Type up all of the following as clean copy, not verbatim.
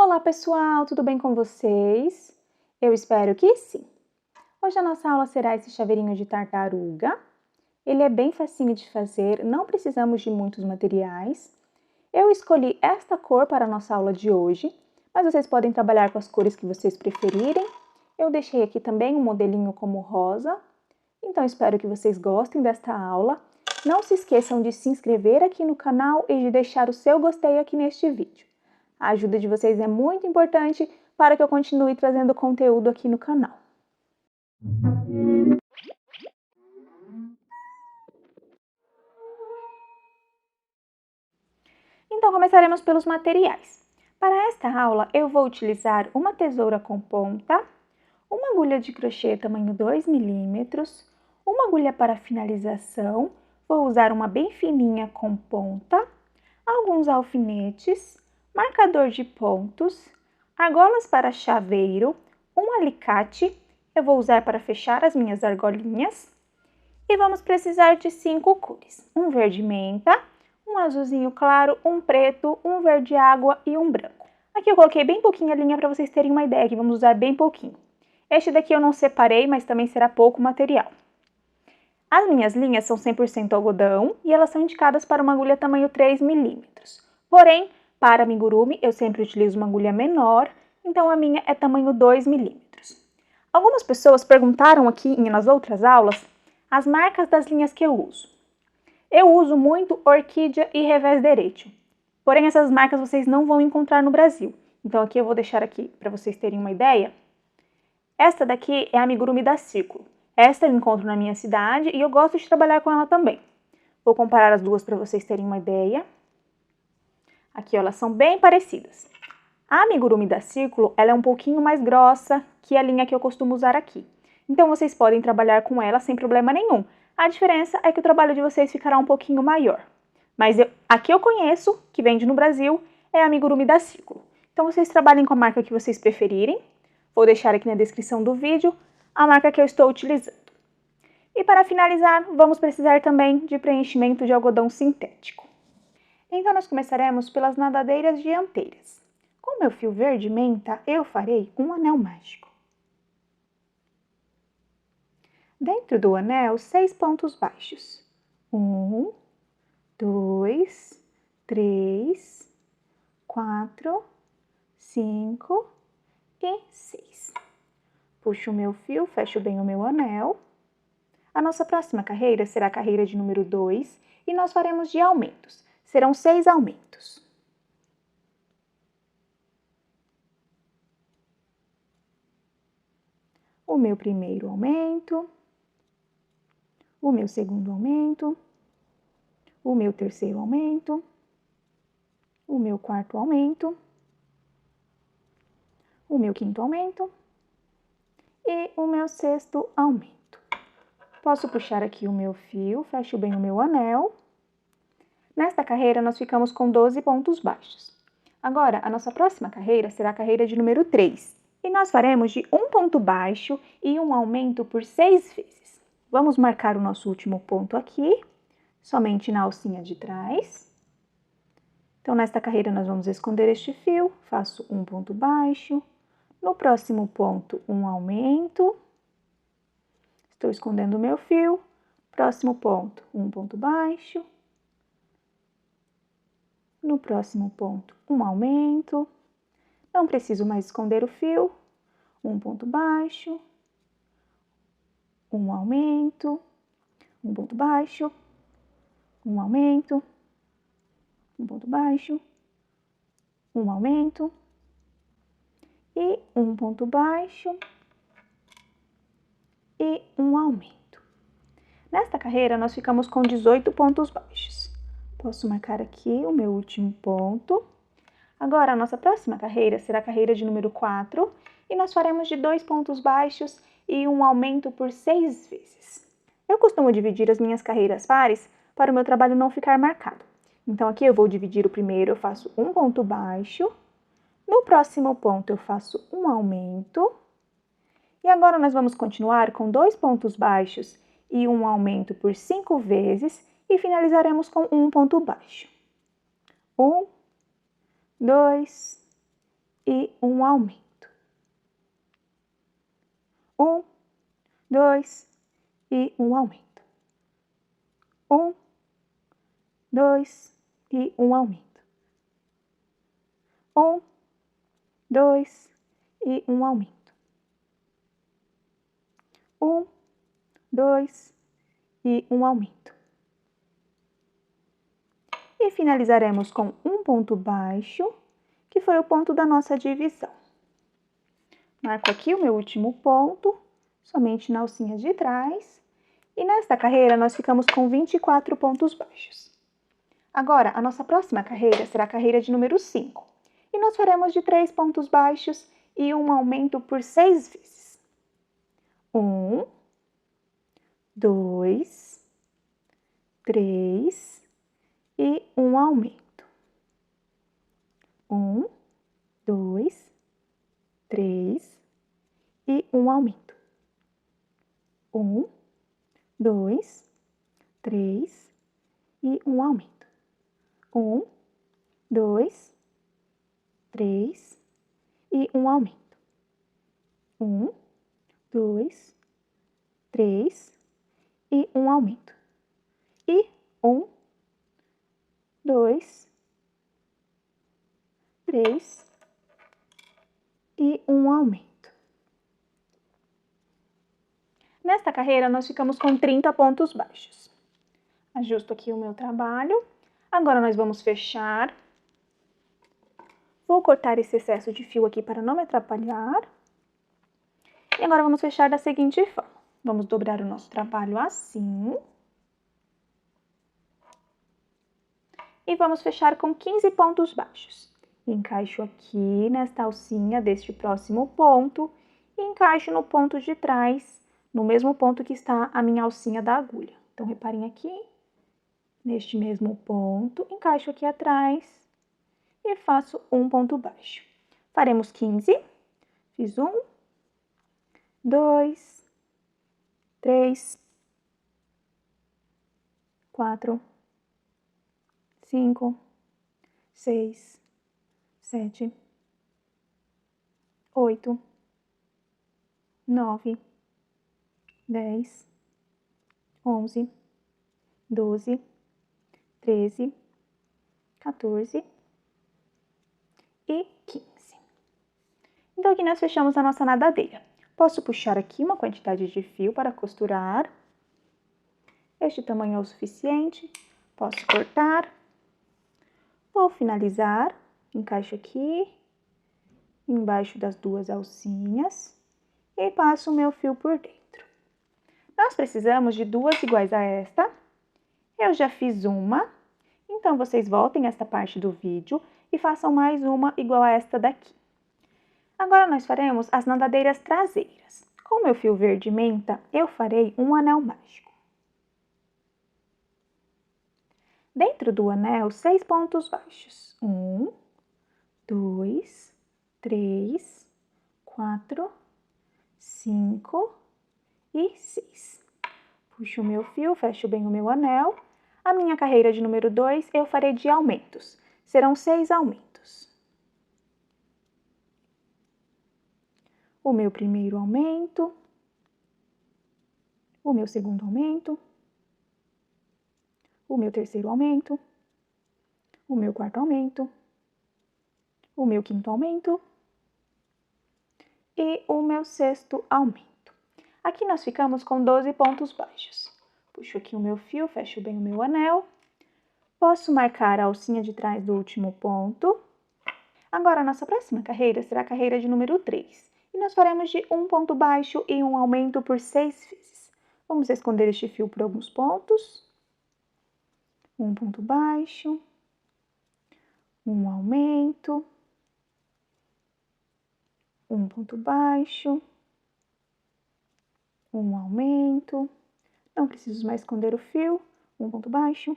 Olá pessoal, tudo bem com vocês? Eu espero que sim! Hoje a nossa aula será esse chaveirinho de tartaruga. Ele é bem facinho de fazer, não precisamos de muitos materiais. Eu escolhi esta cor para a nossa aula de hoje, mas vocês podem trabalhar com as cores que vocês preferirem. Eu deixei aqui também um modelinho como rosa, então espero que vocês gostem desta aula. Não se esqueçam de se inscrever aqui no canal e de deixar o seu gostei aqui neste vídeo. A ajuda de vocês é muito importante para que eu continue trazendo conteúdo aqui no canal. Então, começaremos pelos materiais. Para esta aula, eu vou utilizar uma tesoura com ponta, uma agulha de crochê tamanho 2 milímetros, uma agulha para finalização, vou usar uma bem fininha com ponta, alguns alfinetes, marcador de pontos, argolas para chaveiro, um alicate, eu vou usar para fechar as minhas argolinhas, e vamos precisar de 5 cores, um verde menta, um azulzinho claro, um preto, um verde água e um branco. Aqui eu coloquei bem pouquinha linha para vocês terem uma ideia, que vamos usar bem pouquinho. Este daqui eu não separei, mas também será pouco material. As minhas linhas são 100% algodão e elas são indicadas para uma agulha tamanho 3 milímetros. Porém, para amigurumi eu sempre utilizo uma agulha menor, então a minha é tamanho 2 milímetros. Algumas pessoas perguntaram aqui nas outras aulas as marcas das linhas que eu uso. Eu uso muito Orquídea e Revés Derecho, porém essas marcas vocês não vão encontrar no Brasil. Então aqui eu vou deixar aqui para vocês terem uma ideia. Esta daqui é a amigurumi da Círculo. Esta eu encontro na minha cidade e eu gosto de trabalhar com ela também. Vou comparar as duas para vocês terem uma ideia. Aqui ó, elas são bem parecidas. A amigurumi da Círculo ela é um pouquinho mais grossa que a linha que eu costumo usar aqui. Então vocês podem trabalhar com ela sem problema nenhum. A diferença é que o trabalho de vocês ficará um pouquinho maior. Mas a que eu conheço, que vende no Brasil, é a amigurumi da Círculo. Então vocês trabalhem com a marca que vocês preferirem. Vou deixar aqui na descrição do vídeo a marca que eu estou utilizando. E para finalizar, vamos precisar também de preenchimento de algodão sintético. Então nós começaremos pelas nadadeiras dianteiras. Com meu fio verde menta, eu farei um anel mágico. Dentro do anel, 6 pontos baixos. 1, 2, 3, 4, 5 e 6. Puxo o meu fio, fecho bem o meu anel. A nossa próxima carreira será a carreira de número 2 e nós faremos de aumentos. Serão 6 aumentos. O meu primeiro aumento, o meu segundo aumento, o meu terceiro aumento, o meu quarto aumento, o meu quinto aumento e o meu sexto aumento. Posso puxar aqui o meu fio, fecho bem o meu anel. Nesta carreira, nós ficamos com 12 pontos baixos. Agora, a nossa próxima carreira será a carreira de número 3. E nós faremos de um ponto baixo e um aumento por 6 vezes. Vamos marcar o nosso último ponto aqui, somente na alcinha de trás. Então, nesta carreira, nós vamos esconder este fio, faço um ponto baixo. No próximo ponto, um aumento. Estou escondendo o meu fio. Próximo ponto, um ponto baixo. No próximo ponto, um aumento. Não preciso mais esconder o fio. Um ponto baixo. Um aumento. Um ponto baixo. Um aumento. Um ponto baixo. Um aumento. E um ponto baixo. E um aumento. Nesta carreira, nós ficamos com 18 pontos baixos. Posso marcar aqui o meu último ponto. Agora, a nossa próxima carreira será a carreira de número 4 e nós faremos de 2 pontos baixos e um aumento por 6 vezes. Eu costumo dividir as minhas carreiras pares para o meu trabalho não ficar marcado. Então, aqui eu vou dividir o primeiro, eu faço um ponto baixo. No próximo ponto, eu faço um aumento. E agora, nós vamos continuar com 2 pontos baixos e um aumento por 5 vezes e finalizaremos com um ponto baixo. 1, 2 e um aumento. 1, 2 e um aumento. 1, 2 e um aumento. 1, 2 e um aumento. 1, 2 e um aumento. E finalizaremos com um ponto baixo, que foi o ponto da nossa divisão. Marco aqui o meu último ponto, somente na alcinha de trás. E nesta carreira, nós ficamos com 24 pontos baixos. Agora, a nossa próxima carreira será a carreira de número 5. E nós faremos de 3 pontos baixos e um aumento por 6 vezes. 1, 2, 3 e um aumento. 1, 2, 3 e um aumento. 1, 2, 3 e um aumento. 1, 2, 3 e um aumento. 1, 2, 3 e um aumento. E 1, 2, 3 e um aumento. Nesta carreira, nós ficamos com 30 pontos baixos. Ajusto aqui o meu trabalho. Agora, nós vamos fechar. Vou cortar esse excesso de fio aqui para não me atrapalhar. E agora, vamos fechar da seguinte forma. Vamos dobrar o nosso trabalho assim. E vamos fechar com 15 pontos baixos. Encaixo aqui nesta alcinha deste próximo ponto e encaixo no ponto de trás, no mesmo ponto que está a minha alcinha da agulha. Então, reparem aqui, neste mesmo ponto, encaixo aqui atrás e faço um ponto baixo. Faremos 15, fiz 1, 2, 3, 4, 5, 6, 7, 8, 9, 10, 11, 12, 13, 14 e 15. Então, aqui nós fechamos a nossa nadadeira. Posso puxar aqui uma quantidade de fio para costurar. Este tamanho é o suficiente. Posso cortar. Vou finalizar. Encaixo aqui, embaixo das duas alcinhas e passo o meu fio por dentro. Nós precisamos de duas iguais a esta. Eu já fiz uma, então vocês voltem esta parte do vídeo e façam mais uma igual a esta daqui. Agora nós faremos as nadadeiras traseiras. Com o meu fio verde menta, eu farei um anel mágico. Dentro do anel, 6 pontos baixos. 1, 2, 3, 4, 5 e 6. Puxo o meu fio, fecho bem o meu anel. A minha carreira de número 2 eu farei de aumentos. Serão 6 aumentos. O meu primeiro aumento. O meu segundo aumento. O meu terceiro aumento. O meu quarto aumento. O meu quinto aumento. E o meu sexto aumento. Aqui nós ficamos com 12 pontos baixos. Puxo aqui o meu fio, fecho bem o meu anel. Posso marcar a alcinha de trás do último ponto. Agora, a nossa próxima carreira será a carreira de número 3. E nós faremos de um ponto baixo e um aumento por 6 vezes. Vamos esconder este fio por alguns pontos. Um ponto baixo. Um aumento. Um ponto baixo. Um aumento. Não preciso mais esconder o fio. Um ponto baixo.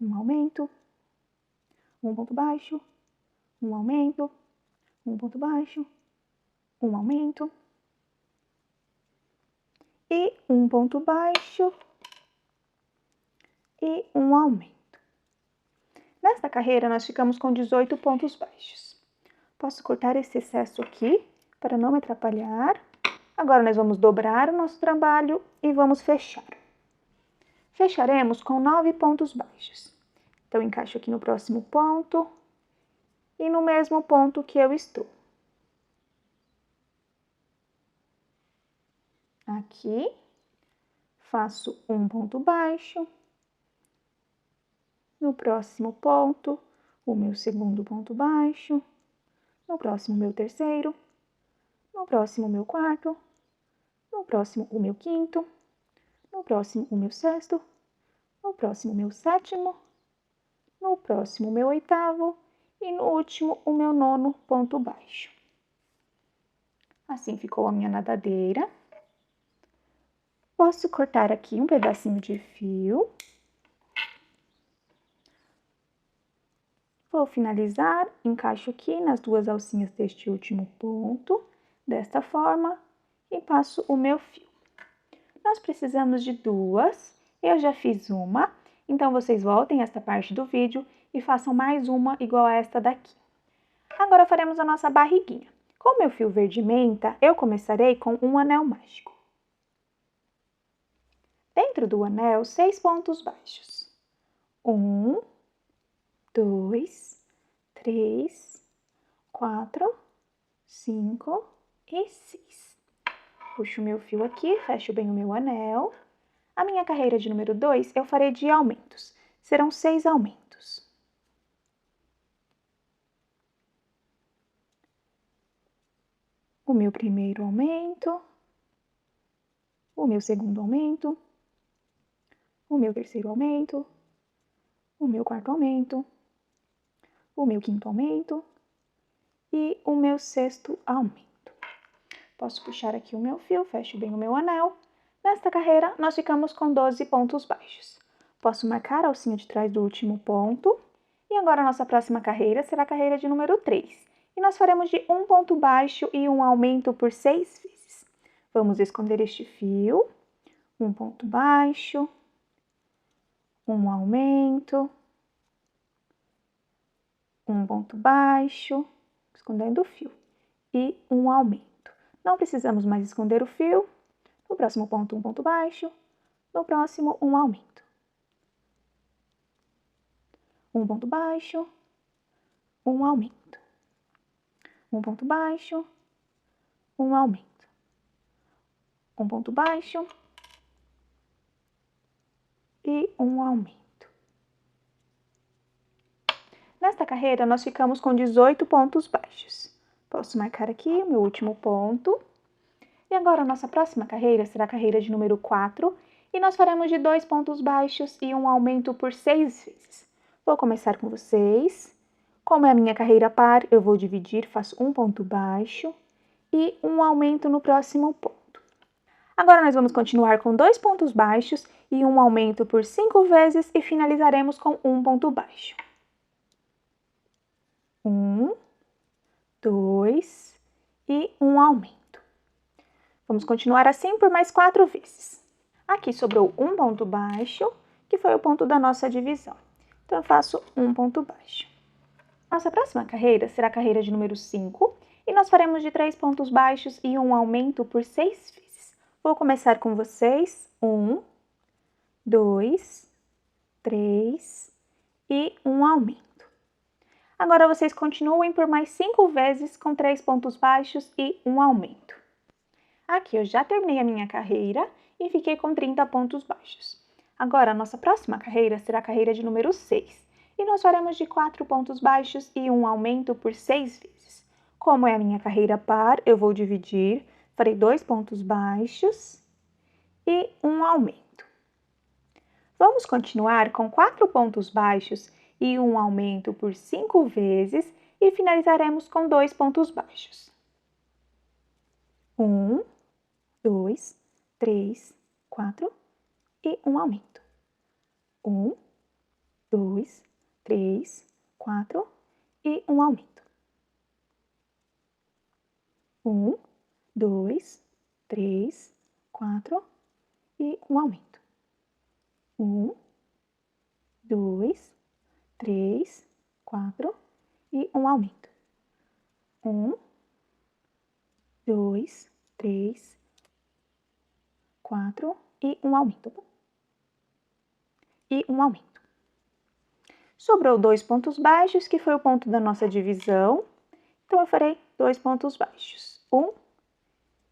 Um aumento. Um ponto baixo. Um aumento. Um ponto baixo. Um aumento. E um ponto baixo. E um aumento. Nesta carreira, nós ficamos com 18 pontos baixos. Posso cortar esse excesso aqui para não me atrapalhar. Agora nós vamos dobrar o nosso trabalho e vamos fechar. Fecharemos com 9 pontos baixos. Então, encaixo aqui no próximo ponto e no mesmo ponto que eu estou. Aqui, faço um ponto baixo. No próximo ponto, o meu segundo ponto baixo. No próximo, o meu terceiro. No próximo, o meu quarto. No próximo, o meu quinto. No próximo, o meu sexto. No próximo, o meu sétimo. No próximo, o meu oitavo. E no último, o meu nono ponto baixo. Assim ficou a minha nadadeira. Posso cortar aqui um pedacinho de fio. Vou finalizar, encaixo aqui nas duas alcinhas deste último ponto, desta forma, e passo o meu fio. Nós precisamos de duas, eu já fiz uma, então vocês voltem esta parte do vídeo e façam mais uma igual a esta daqui. Agora faremos a nossa barriguinha. Com o meu fio verde menta, eu começarei com um anel mágico. Dentro do anel, 6 pontos baixos. 1, 2, 3, 4, 5 e 6. Puxo o meu fio aqui, fecho bem o meu anel. A minha carreira de número 2 eu farei de aumentos. Serão 6 aumentos. O meu primeiro aumento. O meu segundo aumento. O meu terceiro aumento. O meu quarto aumento. O meu quinto aumento. E o meu sexto aumento. Posso puxar aqui o meu fio, fecho bem o meu anel. Nesta carreira, nós ficamos com 12 pontos baixos. Posso marcar a alcinha de trás do último ponto. E agora a nossa próxima carreira será a carreira de número 3. E nós faremos de um ponto baixo e um aumento por 6 vezes. Vamos esconder este fio. Um ponto baixo. Um aumento. Um ponto baixo. Escondendo o fio. E um aumento. Não precisamos mais esconder o fio. No próximo ponto, um ponto baixo. No próximo, um aumento. Um ponto baixo. Um aumento. Um ponto baixo. Um aumento. Um ponto baixo. E um aumento. Nesta carreira, nós ficamos com 18 pontos baixos. Posso marcar aqui o meu último ponto. E agora, a nossa próxima carreira será a carreira de número 4. E nós faremos de 2 pontos baixos e um aumento por 6 vezes. Vou começar com vocês. Como é a minha carreira par, eu vou dividir, faço um ponto baixo e um aumento no próximo ponto. Agora, nós vamos continuar com 2 pontos baixos e um aumento por 5 vezes e finalizaremos com um ponto baixo. 1, 2 e um aumento. Vamos continuar assim por mais 4 vezes. Aqui sobrou um ponto baixo, que foi o ponto da nossa divisão. Então, eu faço um ponto baixo. Nossa próxima carreira será a carreira de número 5, e nós faremos de 3 pontos baixos e um aumento por 6 vezes. Vou começar com vocês. 1, 2, 3 e um aumento. Agora, vocês continuem por mais 5 vezes com 3 pontos baixos e um aumento. Aqui eu já terminei a minha carreira e fiquei com 30 pontos baixos. Agora, a nossa próxima carreira será a carreira de número 6. E nós faremos de 4 pontos baixos e um aumento por 6 vezes. Como é a minha carreira par, eu vou dividir, farei 2 pontos baixos e um aumento. Vamos continuar com 4 pontos baixos e um aumento por 5 vezes e finalizaremos com 2 pontos baixos. 1, 2, 3, 4 e um aumento. 1, 2, 3, 4 e um aumento. 1, 2, 3, 4 e um aumento. 1, 2, 3, 4 e um aumento. Um, dois, três, quatro e um aumento. E um aumento. Sobrou 2 pontos baixos, que foi o ponto da nossa divisão. Então, eu farei 2 pontos baixos. 1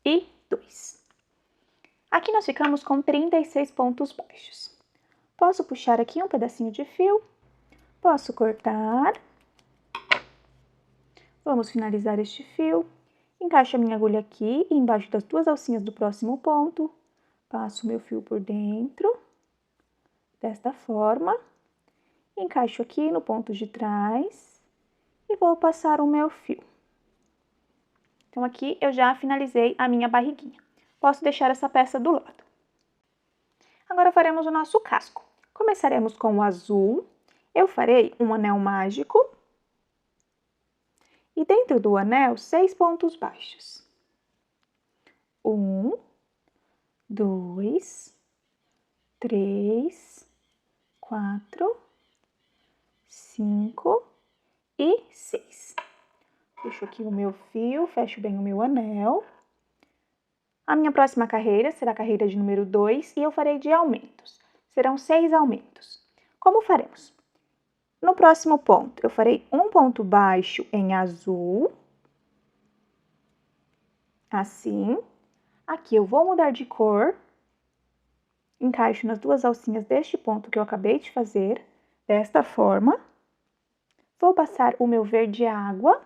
e 2. Aqui nós ficamos com 36 pontos baixos. Posso puxar aqui um pedacinho de fio. Posso cortar. Vamos finalizar este fio. Encaixo a minha agulha aqui e embaixo das duas alcinhas do próximo ponto. Passo o meu fio por dentro, desta forma. Encaixo aqui no ponto de trás e vou passar o meu fio. Então, aqui eu já finalizei a minha barriguinha. Posso deixar essa peça do lado. Agora faremos o nosso casco. Começaremos com o azul. Eu farei um anel mágico. E dentro do anel, 6 pontos baixos. 1, 2, 3, 4, 5 e 6. Puxo aqui o meu fio, fecho bem o meu anel. A minha próxima carreira será a carreira de número 2 e eu farei de aumentos. Serão 6 aumentos. Como faremos? No próximo ponto, eu farei um ponto baixo em azul. Assim. Aqui eu vou mudar de cor. Encaixo nas duas alcinhas deste ponto que eu acabei de fazer, desta forma. Vou passar o meu verde água.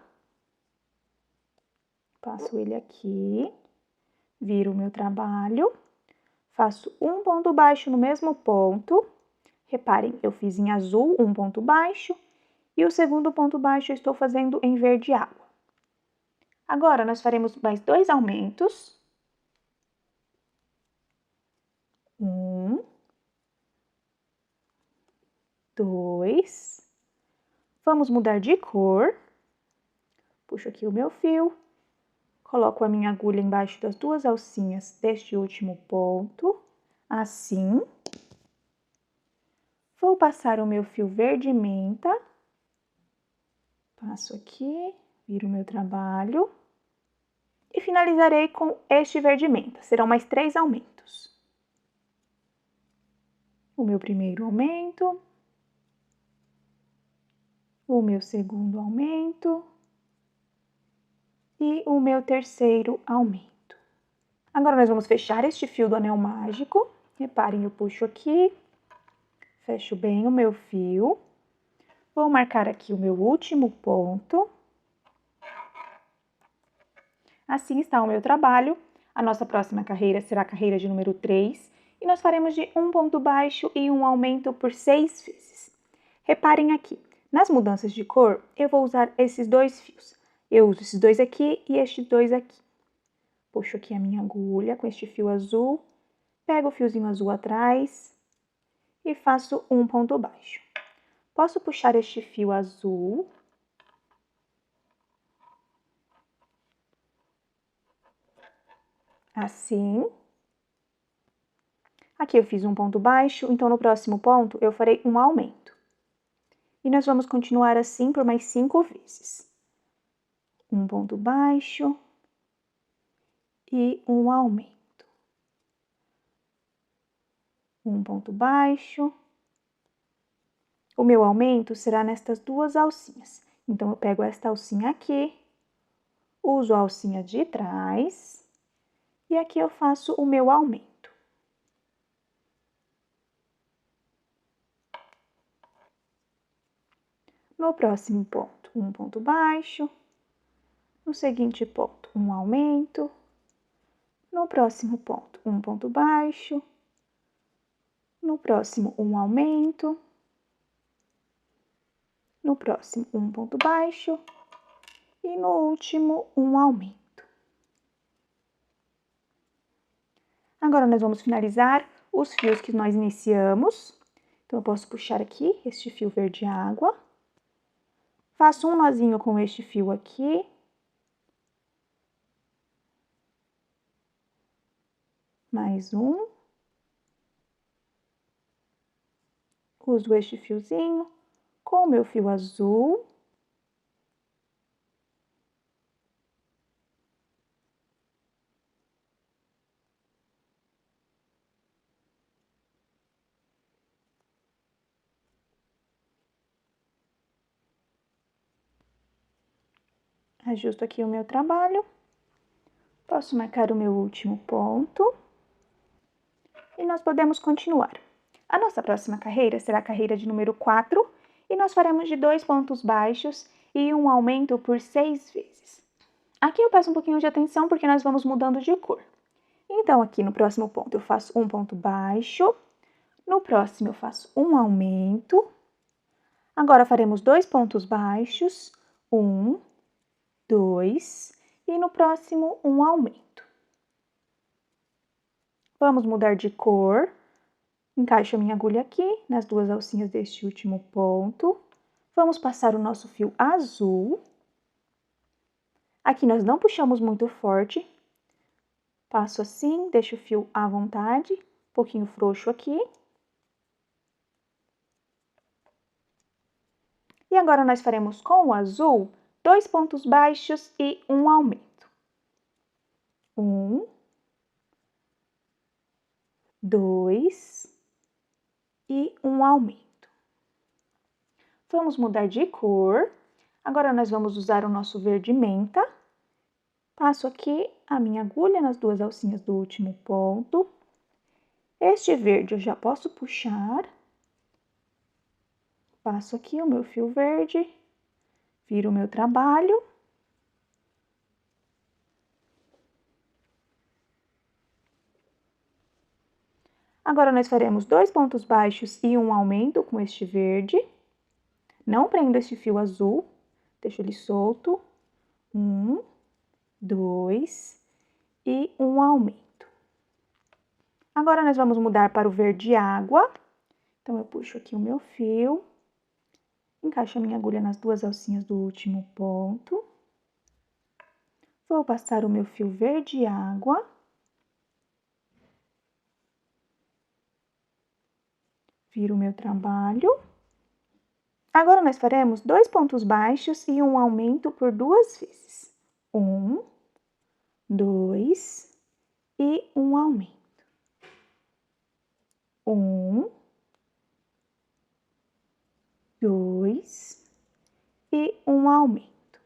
Passo ele aqui. Viro o meu trabalho. Faço um ponto baixo no mesmo ponto. Reparem, eu fiz em azul um ponto baixo e o segundo ponto baixo eu estou fazendo em verde água. Agora, nós faremos mais 2 aumentos. 1, 2. Vamos mudar de cor. Puxo aqui o meu fio. Coloco a minha agulha embaixo das duas alcinhas deste último ponto. Assim. Vou passar o meu fio verde menta. Passo aqui, viro o meu trabalho. E finalizarei com este verde menta. Serão mais 3 aumentos. O meu primeiro aumento. O meu segundo aumento. E o meu terceiro aumento. Agora, nós vamos fechar este fio do anel mágico. Reparem, eu puxo aqui. Fecho bem o meu fio. Vou marcar aqui o meu último ponto. Assim está o meu trabalho. A nossa próxima carreira será a carreira de número 3. E nós faremos de um ponto baixo e um aumento por 6 vezes. Reparem aqui, nas mudanças de cor, eu vou usar esses 2 fios. Eu uso esses 2 aqui e estes 2 aqui. Puxo aqui a minha agulha com este fio azul. Pego o fiozinho azul atrás e faço um ponto baixo. Posso puxar este fio azul. Assim. Aqui eu fiz um ponto baixo, então no próximo ponto eu farei um aumento. E nós vamos continuar assim por mais 5 vezes. Um ponto baixo e um aumento. Um ponto baixo. O meu aumento será nestas duas alcinhas. Então, eu pego esta alcinha aqui, uso a alcinha de trás e aqui eu faço o meu aumento. No próximo ponto, um ponto baixo. No seguinte ponto, um aumento. No próximo ponto, um ponto baixo. No próximo, um aumento. No próximo, um ponto baixo. E no último, um aumento. Agora, nós vamos finalizar os fios que nós iniciamos. Então, eu posso puxar aqui este fio verde água. Faço um nozinho com este fio aqui. Mais um. Uso este fiozinho com o meu fio azul. Ajusto aqui o meu trabalho. Posso marcar o meu último ponto. E nós podemos continuar. A nossa próxima carreira será a carreira de número 4 e nós faremos de 2 pontos baixos e um aumento por 6 vezes. Aqui eu peço um pouquinho de atenção porque nós vamos mudando de cor. Então, aqui no próximo ponto eu faço um ponto baixo, no próximo eu faço um aumento. Agora faremos 2 pontos baixos, 1, 2 e no próximo um aumento. Vamos mudar de cor. Encaixo a minha agulha aqui nas 2 alcinhas deste último ponto. Vamos passar o nosso fio azul. Aqui nós não puxamos muito forte. Passo assim, deixo o fio à vontade, um pouquinho frouxo aqui. E agora nós faremos com o azul 2 pontos baixos e um aumento. 1, 2 e um aumento. Vamos mudar de cor. Agora nós vamos usar o nosso verde menta. Passo aqui a minha agulha nas 2 alcinhas do último ponto. Este verde eu já posso puxar. Passo aqui o meu fio verde, viro o meu trabalho. Agora nós faremos 2 pontos baixos e um aumento com este verde. Não prendo este fio azul, deixo ele solto. 1, 2 e um aumento. Agora nós vamos mudar para o verde água. Então eu puxo aqui o meu fio, encaixo a minha agulha nas 2 alcinhas do último ponto. Vou passar o meu fio verde água. Viro o meu trabalho. Agora nós faremos 2 pontos baixos e um aumento por 2 vezes. 1, 2 e um aumento. 1, 2 e um aumento.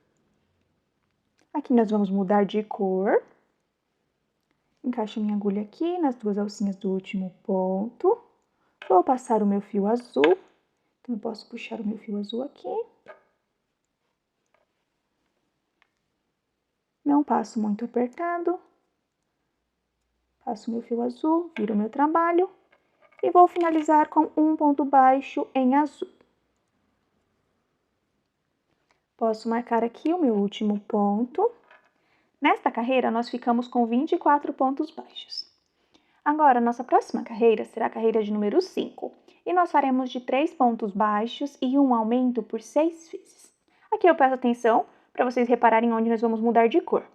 Aqui nós vamos mudar de cor. Encaixo minha agulha aqui nas 2 alcinhas do último ponto. Vou passar o meu fio azul. Então, eu posso puxar o meu fio azul aqui. Não passo muito apertado. Passo o meu fio azul, viro o meu trabalho. E vou finalizar com um ponto baixo em azul. Posso marcar aqui o meu último ponto. Nesta carreira, nós ficamos com 24 pontos baixos. Agora, nossa próxima carreira será a carreira de número 5. E nós faremos de 3 pontos baixos e um aumento por 6 vezes. Aqui eu peço atenção para vocês repararem onde nós vamos mudar de cor.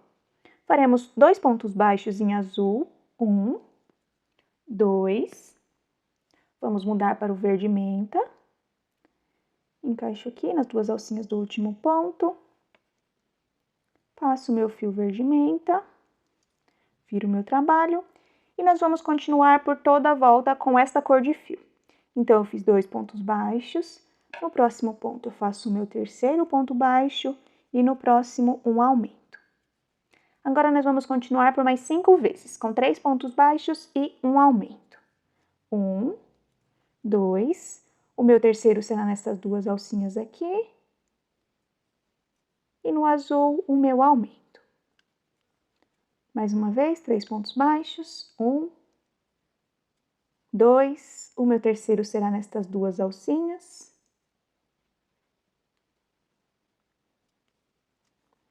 Faremos 2 pontos baixos em azul. 1, 2. Vamos mudar para o verde menta. Encaixo aqui nas 2 alcinhas do último ponto. Passo o meu fio verde menta. Viro o meu trabalho. E nós vamos continuar por toda a volta com esta cor de fio. Então, eu fiz 2 pontos baixos. No próximo ponto, eu faço o meu terceiro ponto baixo. E no próximo, um aumento. Agora, nós vamos continuar por mais 5 vezes, com 3 pontos baixos e um aumento. 1, 2. O meu terceiro será nessas 2 alcinhas aqui. E no azul, o meu aumento. Mais uma vez, 3 pontos baixos. 1, 2. O meu terceiro será nestas 2 alcinhas.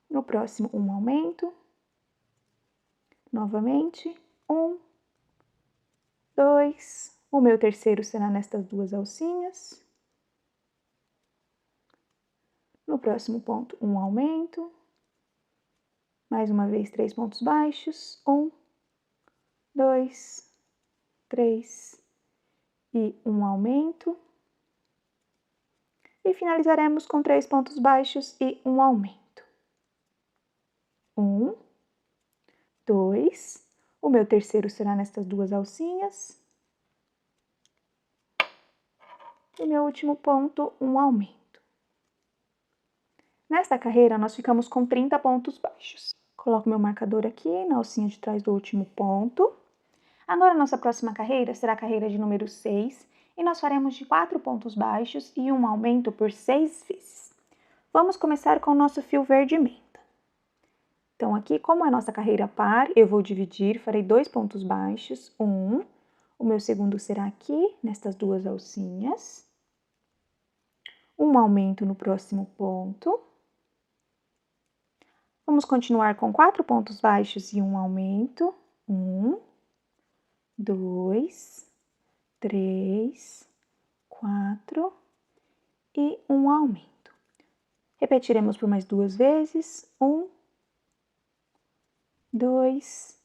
No próximo, um aumento. Novamente, 1, 2. O meu terceiro será nestas 2 alcinhas. No próximo ponto, um aumento. Mais uma vez, 3 pontos baixos. 1, 2, 3 e um aumento. E finalizaremos com 3 pontos baixos e um aumento. 1, 2. O meu terceiro será nestas 2 alcinhas. E meu último ponto, um aumento. Nesta carreira, nós ficamos com 30 pontos baixos. Coloco meu marcador aqui na alcinha de trás do último ponto. Agora, nossa próxima carreira será a carreira de número 6, e nós faremos de 4 pontos baixos e um aumento por 6 vezes. Vamos começar com o nosso fio verde menta. Então, aqui, como é a nossa carreira par, eu vou dividir, farei 2 pontos baixos, o meu segundo será aqui, nestas duas alcinhas, um aumento no próximo ponto. Vamos continuar com 4 pontos baixos e um aumento, 1, 2, 3, 4 e um aumento. Repetiremos por mais 2 vezes, 1, 2,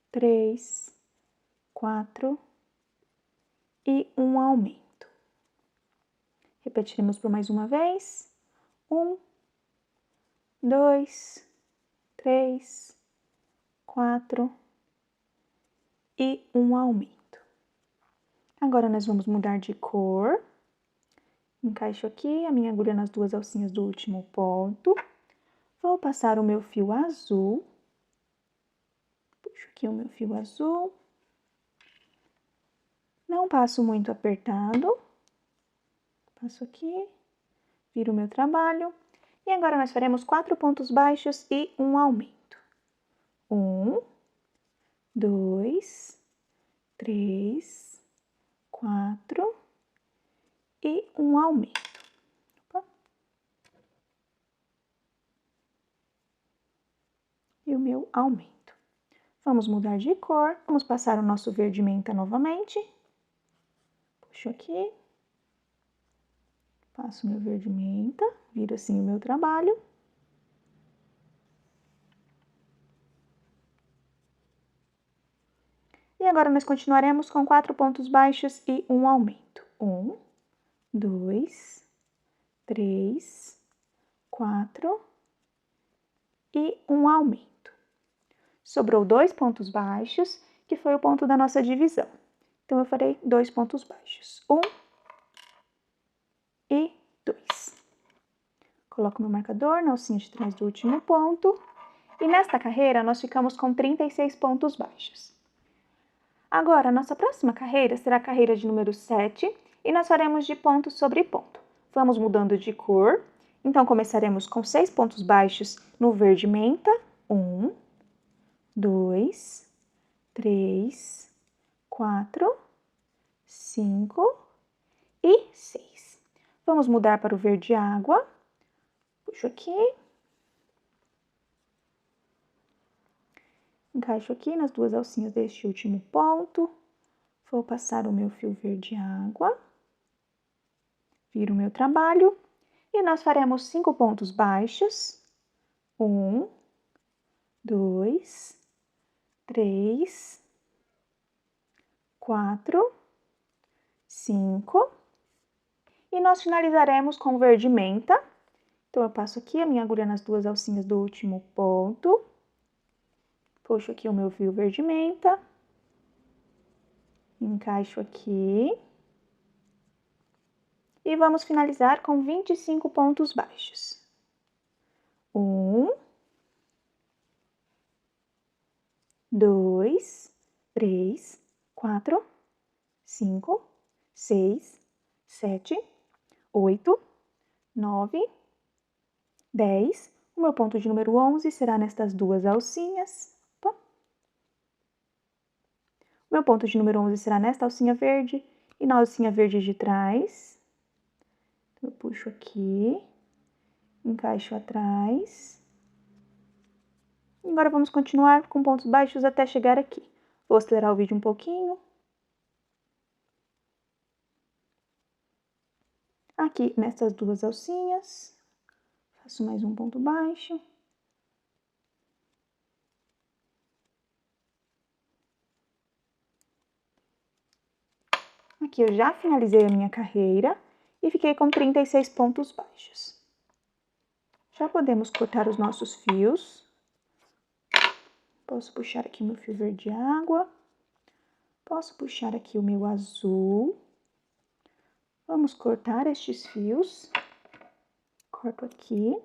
3, 4 e um aumento. Repetiremos por mais uma vez, 1, 2, 3, 4 e um aumento. Agora, nós vamos mudar de cor. Encaixo aqui a minha agulha nas duas alcinhas do último ponto. Vou passar o meu fio azul. Puxo aqui o meu fio azul. Não passo muito apertado. Passo aqui, viro o meu trabalho. E agora, nós faremos 4 pontos baixos e um aumento. 1, 2, 3, 4 e um aumento. Opa. E o meu aumento. Vamos mudar de cor. Vamos passar o nosso verde menta novamente. Puxo aqui. Passo meu verde menta. Viro assim o meu trabalho. E agora, nós continuaremos com 4 pontos baixos e um aumento. 1, 2, 3, 4 e um aumento. Sobrou 2 pontos baixos, que foi o ponto da nossa divisão. Então, eu farei 2 pontos baixos. 1 e 2. Coloco meu marcador na alcinha de trás do último ponto. E nesta carreira, nós ficamos com 36 pontos baixos. Agora, a nossa próxima carreira será a carreira de número 7, e nós faremos de ponto sobre ponto. Vamos mudando de cor. Então, começaremos com 6 pontos baixos no verde menta. 1, 2, 3, 4, 5 e 6. Vamos mudar para o verde água. Puxo aqui. Encaixo aqui nas duas alcinhas deste último ponto. Vou passar o meu fio verde água. Viro o meu trabalho. E nós faremos 5 pontos baixos. 1, 2, 3, 4, 5. E nós finalizaremos com verde menta. Então, eu passo aqui a minha agulha nas duas alcinhas do último ponto. Puxo aqui o meu fio verde menta. Encaixo aqui. E vamos finalizar com 25 pontos baixos. 1, 2, 3, 4, 5, 6, 7, 8, 9, 10. O meu ponto de número 11 será nestas duas alcinhas. Opa. O meu ponto de número 11 será nesta alcinha verde e na alcinha verde de trás. Então, eu puxo aqui, encaixo atrás. E agora, vamos continuar com pontos baixos até chegar aqui. Vou acelerar o vídeo um pouquinho. Aqui, nessas duas alcinhas, faço mais um ponto baixo. Aqui eu já finalizei a minha carreira e fiquei com 36 pontos baixos. Já podemos cortar os nossos fios. Posso puxar aqui o meu fio verde água. Posso puxar aqui o meu azul. Vamos cortar estes fios. Corto aqui.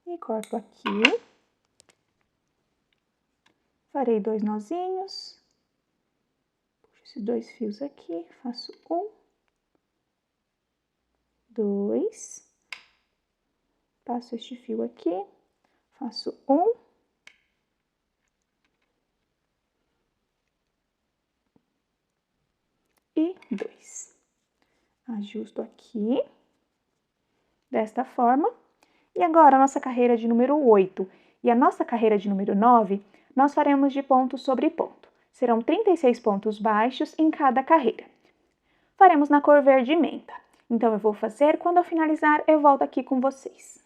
E corto aqui. Farei 2 nozinhos. Puxo esses 2 fios aqui, faço 1, 2. Passo este fio aqui, faço 1. E 2. Ajusto aqui, desta forma. E agora, a nossa carreira de número 8 e a nossa carreira de número 9, nós faremos de ponto sobre ponto. Serão 36 pontos baixos em cada carreira. Faremos na cor verde menta. Então, eu vou fazer, quando eu finalizar, eu volto aqui com vocês.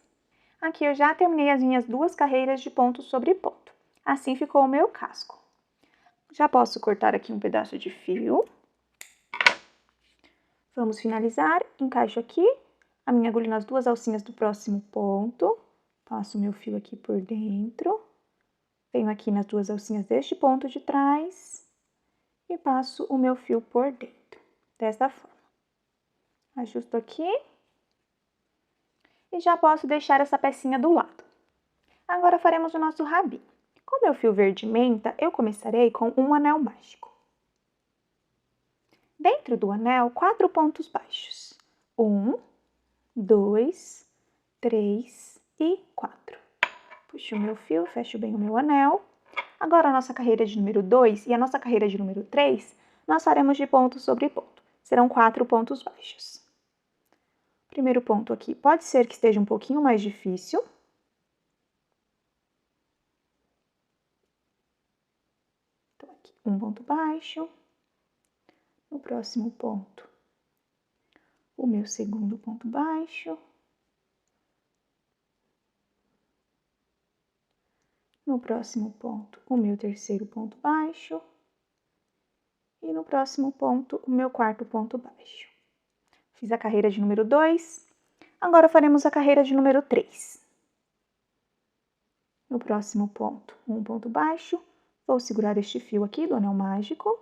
Aqui eu já terminei as minhas 2 carreiras de ponto sobre ponto. Assim ficou o meu casco. Já posso cortar aqui um pedaço de fio. Vamos finalizar, encaixo aqui a minha agulha nas 2 alcinhas do próximo ponto, passo o meu fio aqui por dentro, venho aqui nas 2 alcinhas deste ponto de trás e passo o meu fio por dentro, desta forma. Ajusto aqui e já posso deixar essa pecinha do lado. Agora faremos o nosso rabinho. Com o meu fio verde menta, eu começarei com um anel mágico. Dentro do anel, 4 pontos baixos. 1, 2, 3 e 4. Puxo o meu fio, fecho bem o meu anel. Agora, a nossa carreira de número 2 e a nossa carreira de número 3, nós faremos de ponto sobre ponto. Serão 4 pontos baixos. Primeiro ponto aqui, pode ser que esteja um pouquinho mais difícil. Então, aqui, um ponto baixo. No próximo ponto, o meu segundo ponto baixo. No próximo ponto, o meu terceiro ponto baixo. E no próximo ponto, o meu quarto ponto baixo. Fiz a carreira de número 2. Agora faremos a carreira de número 3. No próximo ponto, um ponto baixo. Vou segurar este fio aqui do anel mágico.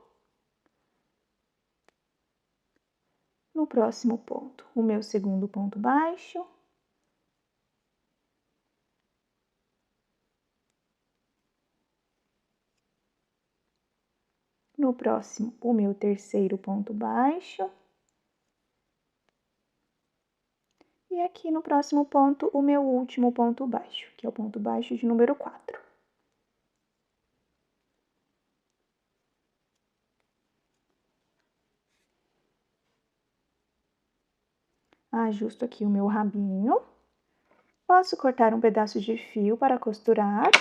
No próximo ponto, o meu segundo ponto baixo. No próximo, o meu terceiro ponto baixo. E aqui no próximo ponto, o meu último ponto baixo, que é o ponto baixo de número 4. Ajusto aqui o meu rabinho. Posso cortar um pedaço de fio para costurar.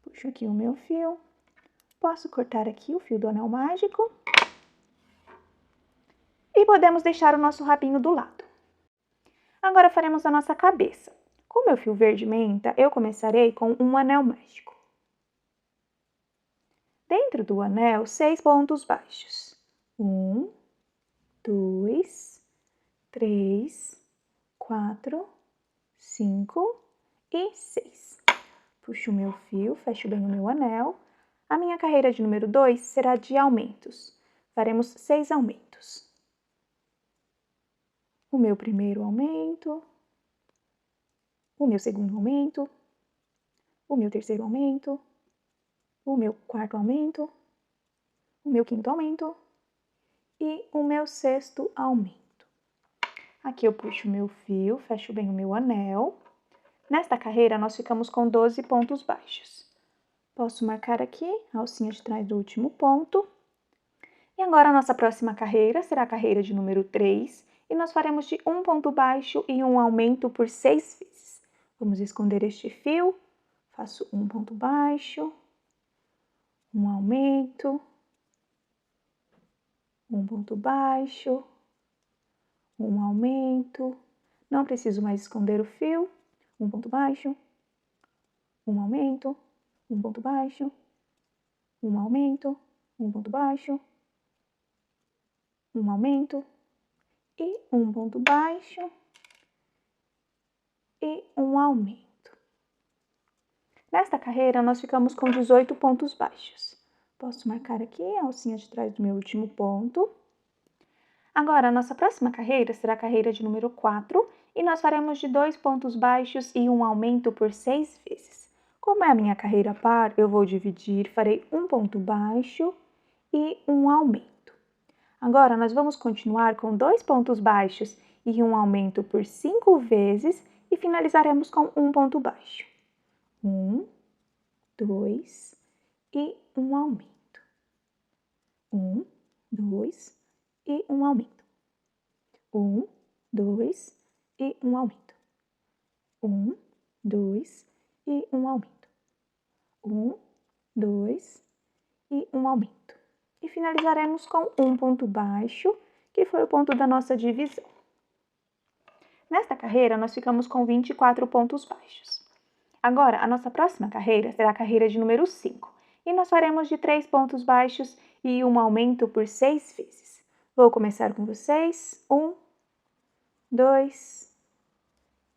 Puxo aqui o meu fio. Posso cortar aqui o fio do anel mágico. E podemos deixar o nosso rabinho do lado. Agora faremos a nossa cabeça. Com o meu fio verde menta, eu começarei com um anel mágico. Dentro do anel, 6 pontos baixos. 1, 2, 3, 4, 5 e 6. Puxo o meu fio, fecho bem o meu anel. A minha carreira de número 2 será de aumentos. Faremos 6 aumentos. O meu primeiro aumento, o meu segundo aumento, o meu terceiro aumento, o meu quarto aumento, o meu quinto aumento e o meu sexto aumento. Aqui eu puxo o meu fio, fecho bem o meu anel. Nesta carreira, nós ficamos com 12 pontos baixos. Posso marcar aqui a alcinha de trás do último ponto. E agora, a nossa próxima carreira será a carreira de número 3, e nós faremos de um ponto baixo e um aumento por 6 vezes. Vamos esconder este fio, faço um ponto baixo, um aumento, um ponto baixo, um aumento. Não preciso mais esconder o fio, um ponto baixo, um aumento, um ponto baixo, um aumento, um ponto baixo, um aumento e um ponto baixo e um aumento. Nesta carreira, nós ficamos com 18 pontos baixos. Posso marcar aqui a alcinha de trás do meu último ponto. Agora, a nossa próxima carreira será a carreira de número 4 e nós faremos de 2 pontos baixos e um aumento por 6 vezes. Como é a minha carreira par, eu vou dividir, farei um ponto baixo e um aumento. Agora, nós vamos continuar com 2 pontos baixos e um aumento por 5 vezes e finalizaremos com um ponto baixo. 1, 2 e um aumento. 1, 2 e um aumento. 1, 2 e um aumento. 1, 2 e um aumento. 1, 2 e um aumento. E finalizaremos com um ponto baixo, que foi o ponto da nossa divisão. Nesta carreira, nós ficamos com 24 pontos baixos. Agora, a nossa próxima carreira será a carreira de número 5, e nós faremos de 3 pontos baixos e um aumento por 6 vezes. Vou começar com vocês. 1, 2,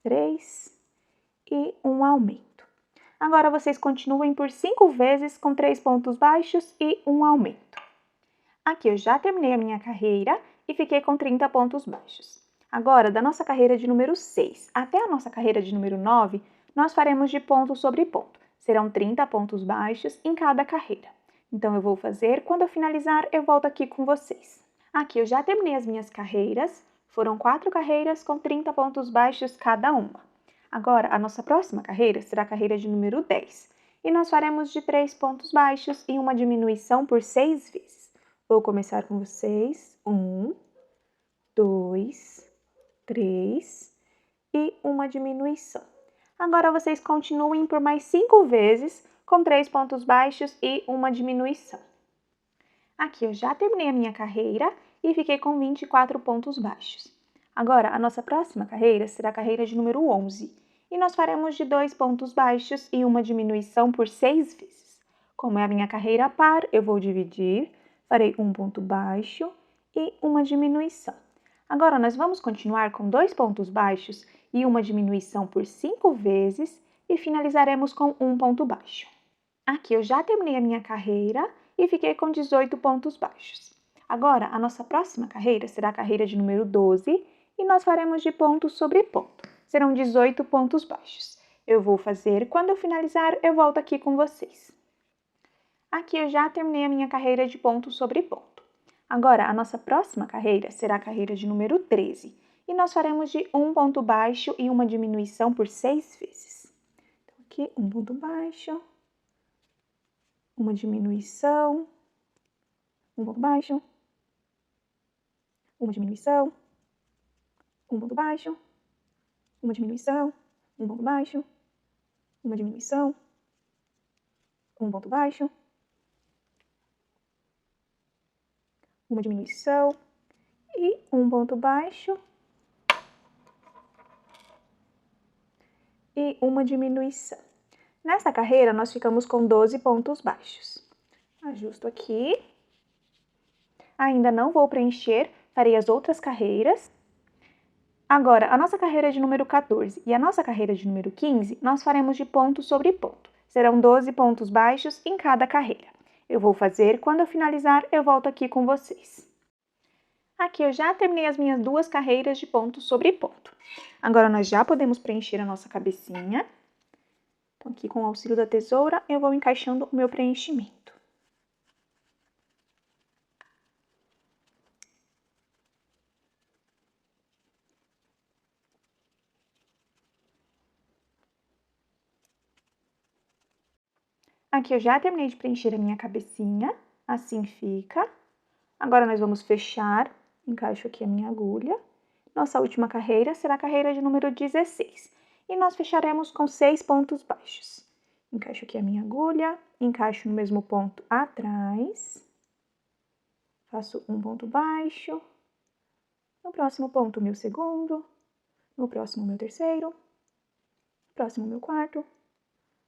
3 e um aumento. Agora, vocês continuem por 5 vezes com 3 pontos baixos e um aumento. Aqui eu já terminei a minha carreira e fiquei com 30 pontos baixos. Agora, da nossa carreira de número 6 até a nossa carreira de número 9, nós faremos de ponto sobre ponto. Serão 30 pontos baixos em cada carreira. Então, eu vou fazer, quando eu finalizar, eu volto aqui com vocês. Aqui eu já terminei as minhas carreiras, foram 4 carreiras com 30 pontos baixos cada uma. Agora, a nossa próxima carreira será a carreira de número 10, e nós faremos de 3 pontos baixos e uma diminuição por 6 vezes. Vou começar com vocês. 1, 2, 3 e uma diminuição. Agora, vocês continuem por mais 5 vezes com 3 pontos baixos e uma diminuição. Aqui eu já terminei a minha carreira e fiquei com 24 pontos baixos. Agora, a nossa próxima carreira será a carreira de número 11, e nós faremos de 2 pontos baixos e uma diminuição por 6 vezes. Como é a minha carreira par, eu vou dividir, farei um ponto baixo e uma diminuição. Agora, nós vamos continuar com 2 pontos baixos e uma diminuição por 5 vezes e finalizaremos com um ponto baixo. Aqui eu já terminei a minha carreira e fiquei com 18 pontos baixos. Agora, a nossa próxima carreira será a carreira de número 12 e nós faremos de ponto sobre ponto. Serão 18 pontos baixos. Eu vou fazer, quando eu finalizar, eu volto aqui com vocês. Aqui eu já terminei a minha carreira de ponto sobre ponto. Agora, a nossa próxima carreira será a carreira de número 13, e nós faremos de um ponto baixo e uma diminuição por 6 vezes. Então, aqui, um ponto baixo, uma diminuição, um ponto baixo, uma diminuição, um ponto baixo, uma diminuição, um ponto baixo, uma diminuição, um ponto baixo, uma diminuição e um ponto baixo e uma diminuição. Nesta carreira, nós ficamos com 12 pontos baixos. Ajusto aqui. Ainda não vou preencher, farei as outras carreiras. Agora, a nossa carreira de número 14 e a nossa carreira de número 15, nós faremos de ponto sobre ponto. Serão 12 pontos baixos em cada carreira. Eu vou fazer, quando eu finalizar, eu volto aqui com vocês. Aqui eu já terminei as minhas 2 carreiras de ponto sobre ponto. Agora, nós já podemos preencher a nossa cabecinha. Então, aqui com o auxílio da tesoura, eu vou encaixando o meu preenchimento. Aqui eu já terminei de preencher a minha cabecinha, assim fica. Agora, nós vamos fechar, encaixo aqui a minha agulha. Nossa última carreira será a carreira de número 16, e nós fecharemos com 6 pontos baixos. Encaixo aqui a minha agulha, encaixo no mesmo ponto atrás, faço um ponto baixo, no próximo ponto o meu segundo, no próximo o meu terceiro, no próximo o meu quarto,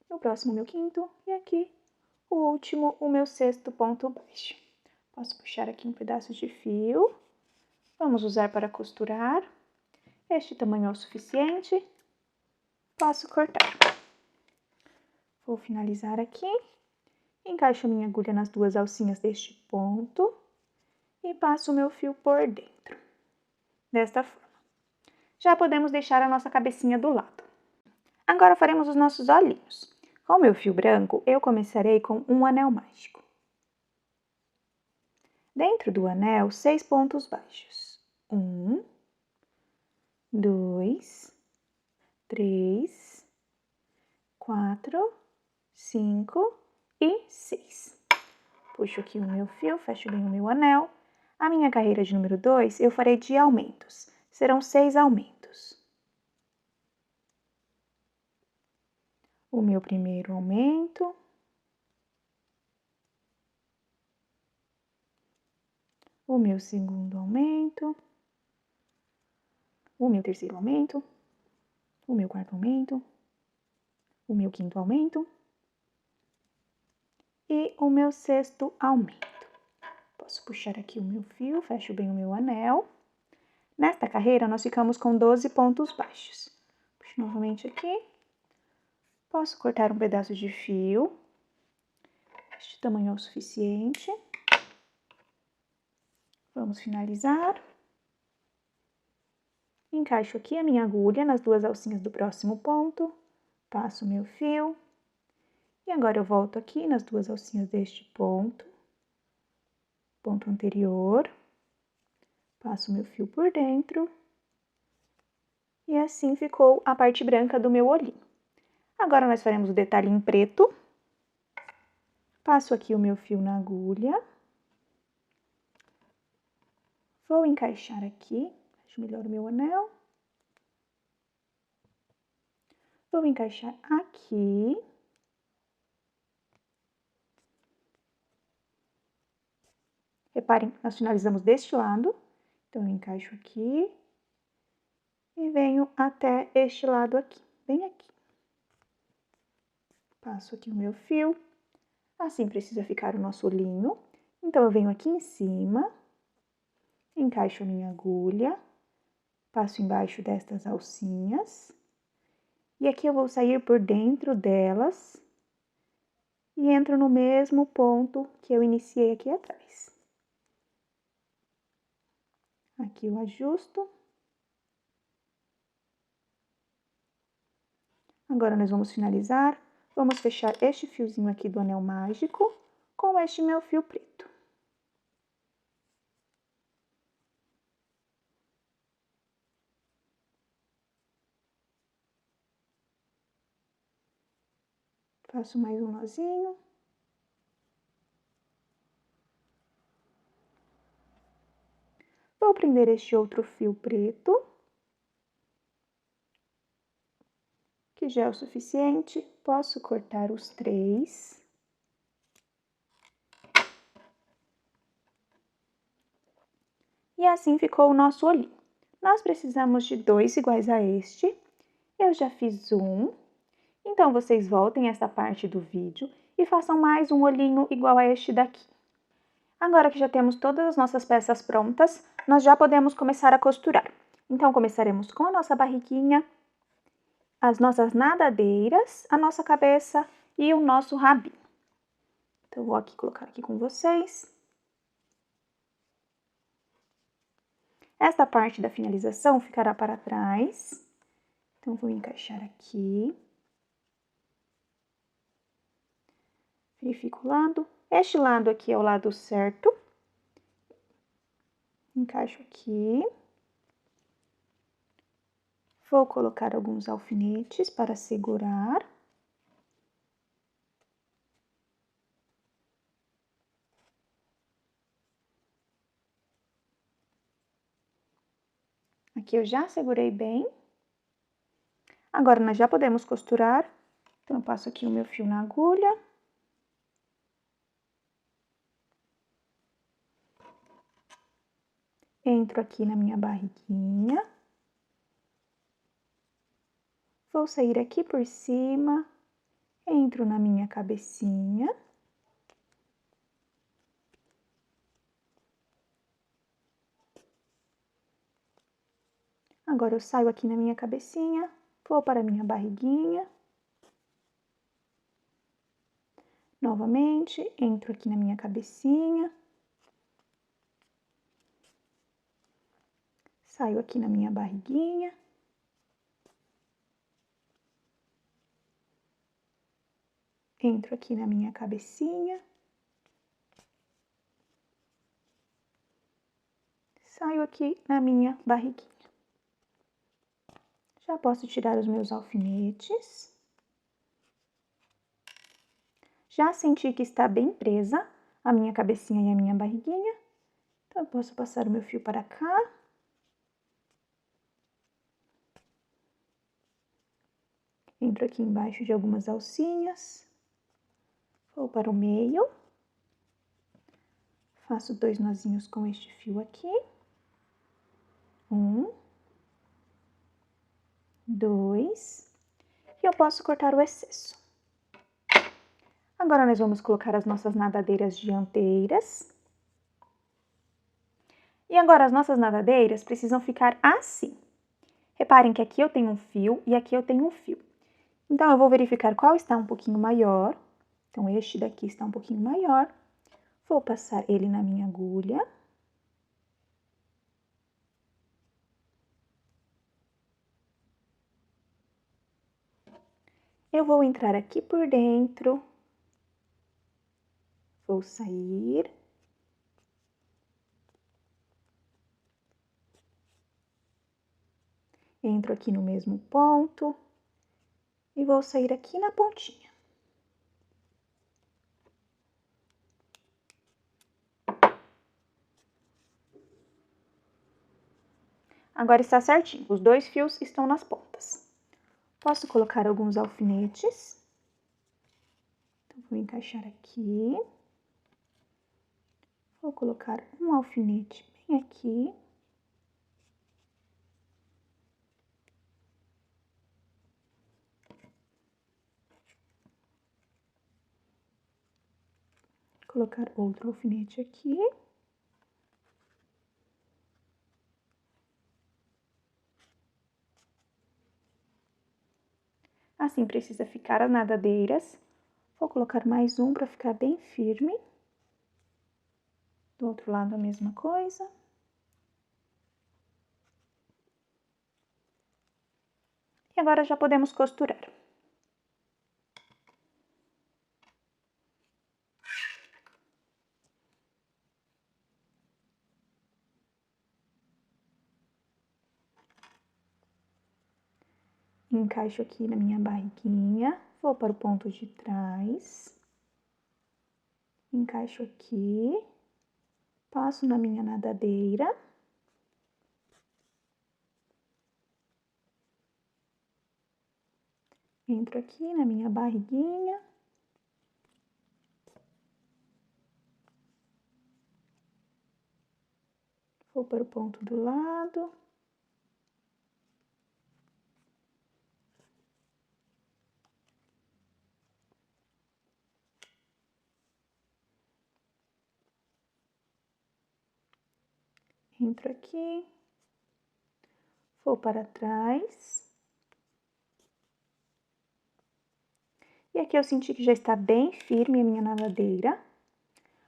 no próximo o meu quinto e aqui o último, o meu sexto ponto baixo. Posso puxar aqui um pedaço de fio, vamos usar para costurar. Este tamanho é o suficiente, posso cortar. Vou finalizar aqui, encaixo minha agulha nas 2 alcinhas deste ponto e passo o meu fio por dentro, desta forma. já podemos deixar a nossa cabecinha do lado. Agora faremos os nossos olhinhos. Com o meu fio branco, eu começarei com um anel mágico. Dentro do anel, 6 pontos baixos. 1, 2, 3, 4, 5 e 6. Puxo aqui o meu fio, fecho bem o meu anel. A minha carreira de número 2, eu farei de aumentos. Serão 6 aumentos. O meu primeiro aumento. O meu segundo aumento. O meu terceiro aumento. O meu quarto aumento. O meu quinto aumento. E o meu sexto aumento. Posso puxar aqui o meu fio, fecho bem o meu anel. Nesta carreira, nós ficamos com 12 pontos baixos. Puxo novamente aqui. Posso cortar um pedaço de fio. Este tamanho é o suficiente. Vamos finalizar. Encaixo aqui a minha agulha nas 2 alcinhas do próximo ponto. Passo o meu fio. E agora eu volto aqui nas 2 alcinhas deste ponto anterior. Passo o meu fio por dentro. E assim ficou a parte branca do meu olhinho. Agora, nós faremos o detalhe em preto. Passo aqui o meu fio na agulha. Vou encaixar aqui. Fecho melhor o meu anel. Vou encaixar aqui. Reparem, nós finalizamos deste lado. Então, eu encaixo aqui. E venho até este lado aqui, bem aqui. Passo aqui o meu fio. Assim precisa ficar o nosso olhinho. Então, eu venho aqui em cima, encaixo a minha agulha, passo embaixo destas alcinhas. E aqui eu vou sair por dentro delas e entro no mesmo ponto que eu iniciei aqui atrás. Aqui eu ajusto. Agora, nós vamos finalizar. Vamos fechar este fiozinho aqui do anel mágico com este meu fio preto. Faço mais um nozinho. Vou prender este outro fio preto, que já é o suficiente. Posso cortar os 3. E assim ficou o nosso olhinho. Nós precisamos de 2 iguais a este. Eu já fiz um. Então, vocês voltem essa parte do vídeo e façam mais um olhinho igual a este daqui. Agora que já temos todas as nossas peças prontas, nós já podemos começar a costurar. Então, começaremos com a nossa barriguinha, as nossas nadadeiras, a nossa cabeça e o nosso rabinho. Então, eu vou aqui colocar aqui com vocês. Esta parte da finalização ficará para trás. Então, vou encaixar aqui. Verifico o lado. Este lado aqui é o lado certo. Encaixo aqui. Vou colocar alguns alfinetes para segurar. Aqui eu já segurei bem. Agora, nós já podemos costurar. Então, eu passo aqui o meu fio na agulha. Entro aqui na minha barriguinha. Vou sair aqui por cima. Entro na minha cabecinha. Agora, eu saio aqui na minha cabecinha, vou para a minha barriguinha. Novamente, entro aqui na minha cabecinha. Saio aqui na minha barriguinha. Entro aqui na minha cabecinha. Saio aqui na minha barriguinha. Já posso tirar os meus alfinetes. Já senti que está bem presa a minha cabecinha e a minha barriguinha. Então, eu posso passar o meu fio para cá. Entro aqui embaixo de algumas alcinhas. Vou para o meio. Faço 2 nozinhos com este fio aqui. 1, 2. E eu posso cortar o excesso. Agora, nós vamos colocar as nossas nadadeiras dianteiras. E agora, as nossas nadadeiras precisam ficar assim. Reparem que aqui eu tenho um fio e aqui eu tenho um fio. Então, eu vou verificar qual está um pouquinho maior. Então, este daqui está um pouquinho maior. Vou passar ele na minha agulha. Eu vou entrar aqui por dentro. Vou sair. Entro aqui no mesmo ponto. E vou sair aqui na pontinha. Agora está certinho, os 2 fios estão nas pontas. Posso colocar alguns alfinetes. Então, vou encaixar aqui. Vou colocar um alfinete bem aqui. Colocar outro alfinete aqui. Assim precisa ficar as nadadeiras. Vou colocar mais um para ficar bem firme. Do outro lado a mesma coisa. E agora já podemos costurar. Encaixo aqui na minha barriguinha, vou para o ponto de trás. Encaixo aqui, passo na minha nadadeira. Entro aqui na minha barriguinha. Vou para o ponto do lado. Entro aqui. Vou para trás. E aqui eu senti que já está bem firme a minha nadadeira.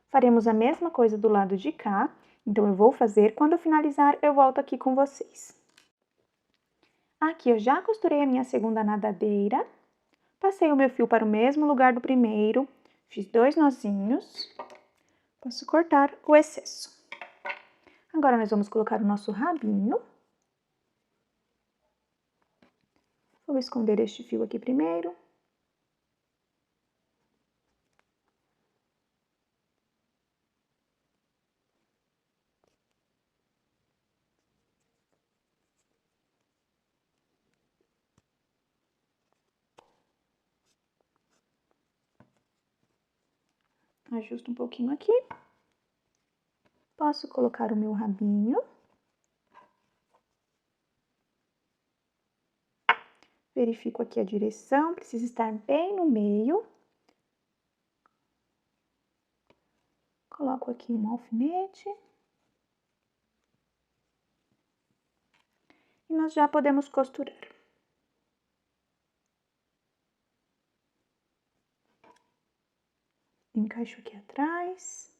Faremos a mesma coisa do lado de cá. Então, eu vou fazer. Quando eu finalizar, eu volto aqui com vocês. Aqui eu já costurei a minha segunda nadadeira. Passei o meu fio para o mesmo lugar do primeiro. Fiz 2 nozinhos. Posso cortar o excesso. Agora, nós vamos colocar o nosso rabinho. Vou esconder este fio aqui primeiro. Ajusto um pouquinho aqui. Posso colocar o meu rabinho. Verifico aqui a direção, precisa estar bem no meio. Coloco aqui um alfinete. E nós já podemos costurar. Encaixo aqui atrás.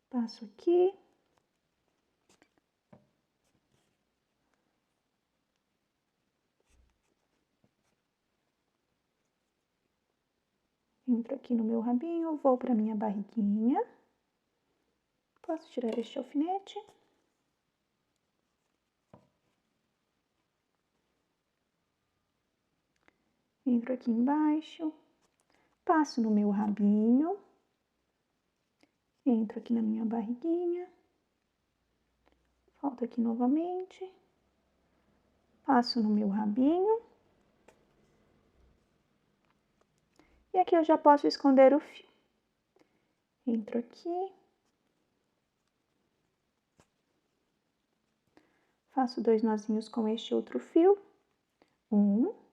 Passo aqui. Entro aqui no meu rabinho, vou para minha barriguinha. Posso tirar este alfinete. Entro aqui embaixo, passo no meu rabinho, entro aqui na minha barriguinha, volto aqui novamente, passo no meu rabinho. E aqui eu já posso esconder o fio. Entro aqui, faço 2 nozinhos com este outro fio. 1,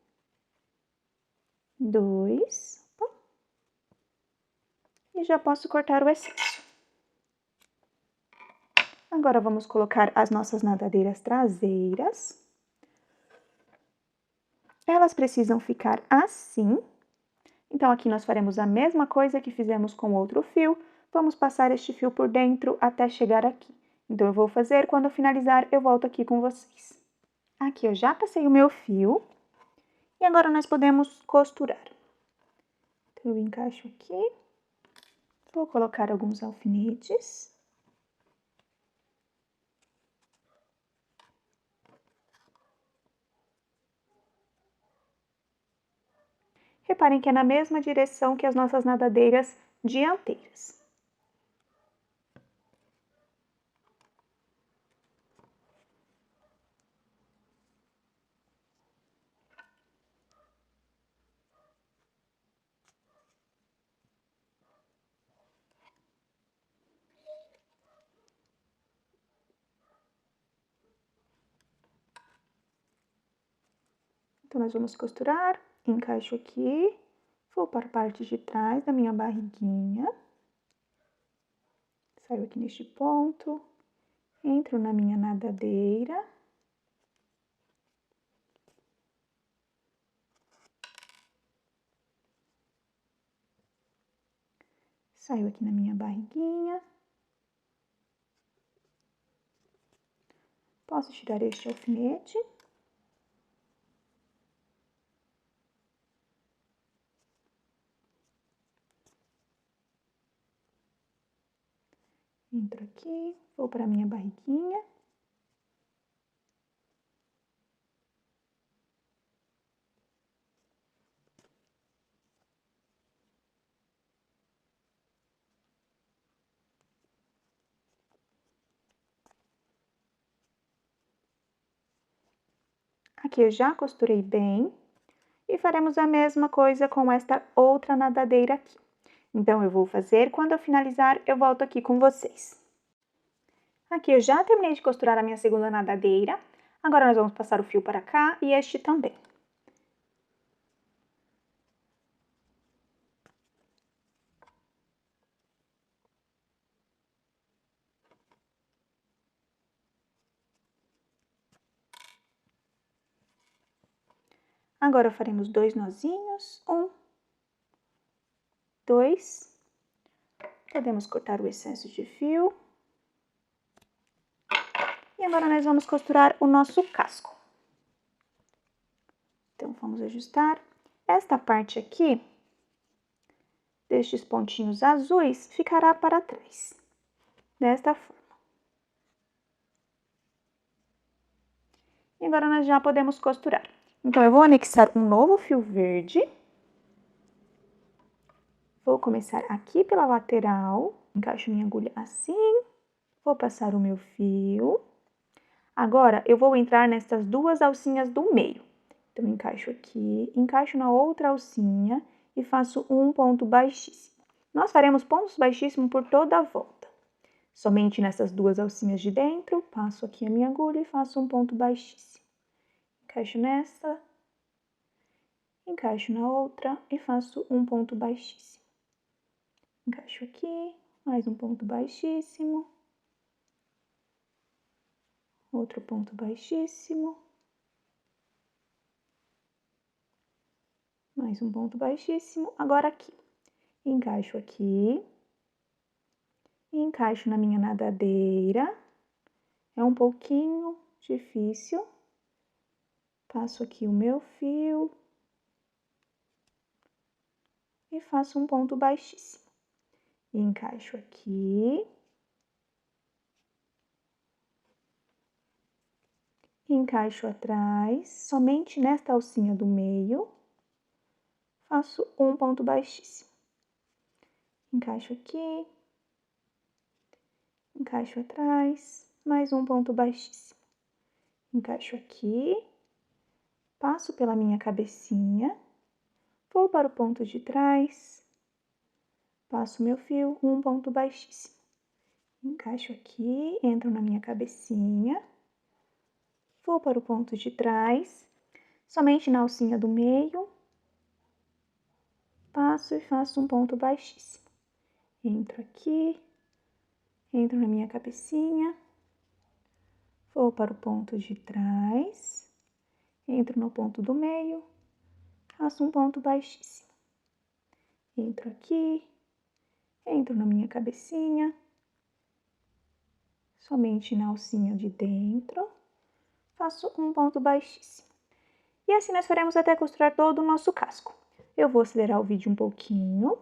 2, e já posso cortar o excesso. Agora, vamos colocar as nossas nadadeiras traseiras. Elas precisam ficar assim. Então, aqui nós faremos a mesma coisa que fizemos com o outro fio. Vamos passar este fio por dentro até chegar aqui. Então, eu vou fazer, quando eu finalizar, eu volto aqui com vocês. Aqui eu já passei o meu fio. E agora nós podemos costurar. Então, eu encaixo aqui. Vou colocar alguns alfinetes. Reparem que é na mesma direção que as nossas nadadeiras dianteiras. Então, nós vamos costurar, encaixo aqui, vou para a parte de trás da minha barriguinha, saio aqui neste ponto, entro na minha nadadeira, saio aqui na minha barriguinha, posso tirar este alfinete. Entro aqui, vou para a minha barriguinha. Aqui eu já costurei bem e faremos a mesma coisa com esta outra nadadeira aqui. Então, eu vou fazer, quando eu finalizar, eu volto aqui com vocês. Aqui eu já terminei de costurar a minha segunda nadadeira. Agora, nós vamos passar o fio para cá e este também. Agora, faremos 2 nozinhos. 1, 2. Podemos cortar o excesso de fio. E agora, nós vamos costurar o nosso casco. Então, vamos ajustar. Esta parte aqui, destes pontinhos azuis, ficará para trás. Desta forma. E agora, nós já podemos costurar. Então, eu vou anexar um novo fio verde. Vou começar aqui pela lateral, encaixo minha agulha assim, vou passar o meu fio. Agora, eu vou entrar nessas 2 alcinhas do meio. Então, encaixo aqui, encaixo na outra alcinha e faço um ponto baixíssimo. Nós faremos pontos baixíssimos por toda a volta. Somente nessas 2 alcinhas de dentro, passo aqui a minha agulha e faço um ponto baixíssimo. Encaixo nessa, encaixo na outra e faço um ponto baixíssimo. Encaixo aqui, mais um ponto baixíssimo, outro ponto baixíssimo, mais um ponto baixíssimo. Agora aqui, encaixo aqui, encaixo na minha nadadeira, é um pouquinho difícil, passo aqui o meu fio, e faço um ponto baixíssimo. Encaixo aqui. Encaixo atrás, somente nesta alcinha do meio, faço um ponto baixíssimo. Encaixo aqui, encaixo atrás, mais um ponto baixíssimo. Encaixo aqui, passo pela minha cabecinha, vou para o ponto de trás, passo meu fio, um ponto baixíssimo. Encaixo aqui, entro na minha cabecinha, vou para o ponto de trás, somente na alcinha do meio, passo e faço um ponto baixíssimo. Entro aqui, entro na minha cabecinha, vou para o ponto de trás, entro no ponto do meio, faço um ponto baixíssimo. Entro aqui, entro na minha cabecinha, somente na alcinha de dentro, faço um ponto baixíssimo. E assim nós faremos até costurar todo o nosso casco. Eu vou acelerar o vídeo um pouquinho.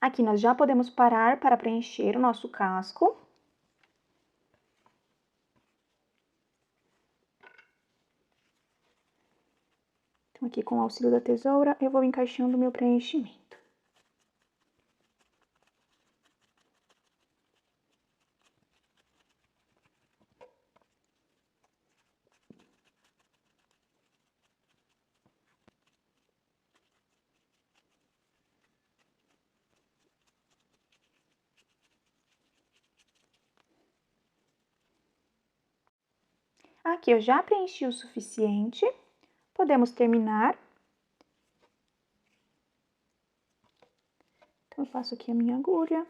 Aqui nós já podemos parar para preencher o nosso casco. Então, aqui com o auxílio da tesoura, eu vou encaixando o meu preenchimento. Aqui eu já preenchi o suficiente, podemos terminar. Então, eu passo aqui a minha agulha,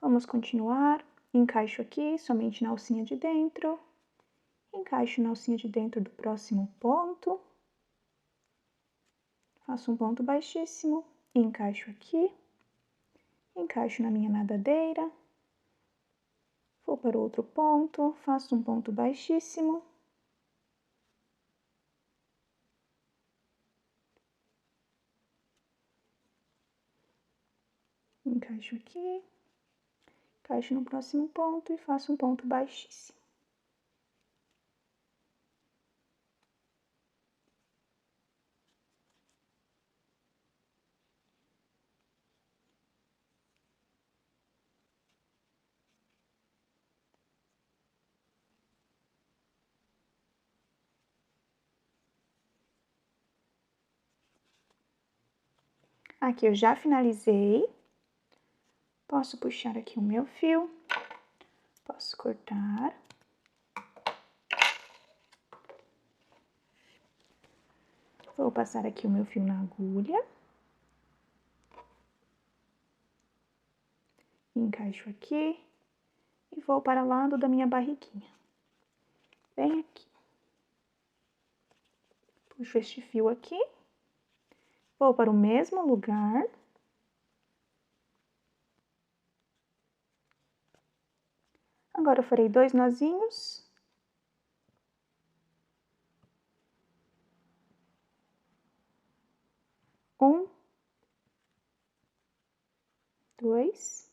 vamos continuar, encaixo aqui somente na alcinha de dentro, encaixo na alcinha de dentro do próximo ponto, faço um ponto baixíssimo, encaixo aqui, encaixo na minha nadadeira, vou para o outro ponto, faço um ponto baixíssimo, encaixo aqui, encaixo no próximo ponto e faço um ponto baixíssimo. Aqui eu já finalizei, posso puxar aqui o meu fio, posso cortar. Vou passar aqui o meu fio na agulha. Encaixo aqui e vou para o lado da minha barriguinha. Bem aqui. Puxo este fio aqui. Vou para o mesmo lugar. Agora, eu farei 2 nozinhos. Um, 2.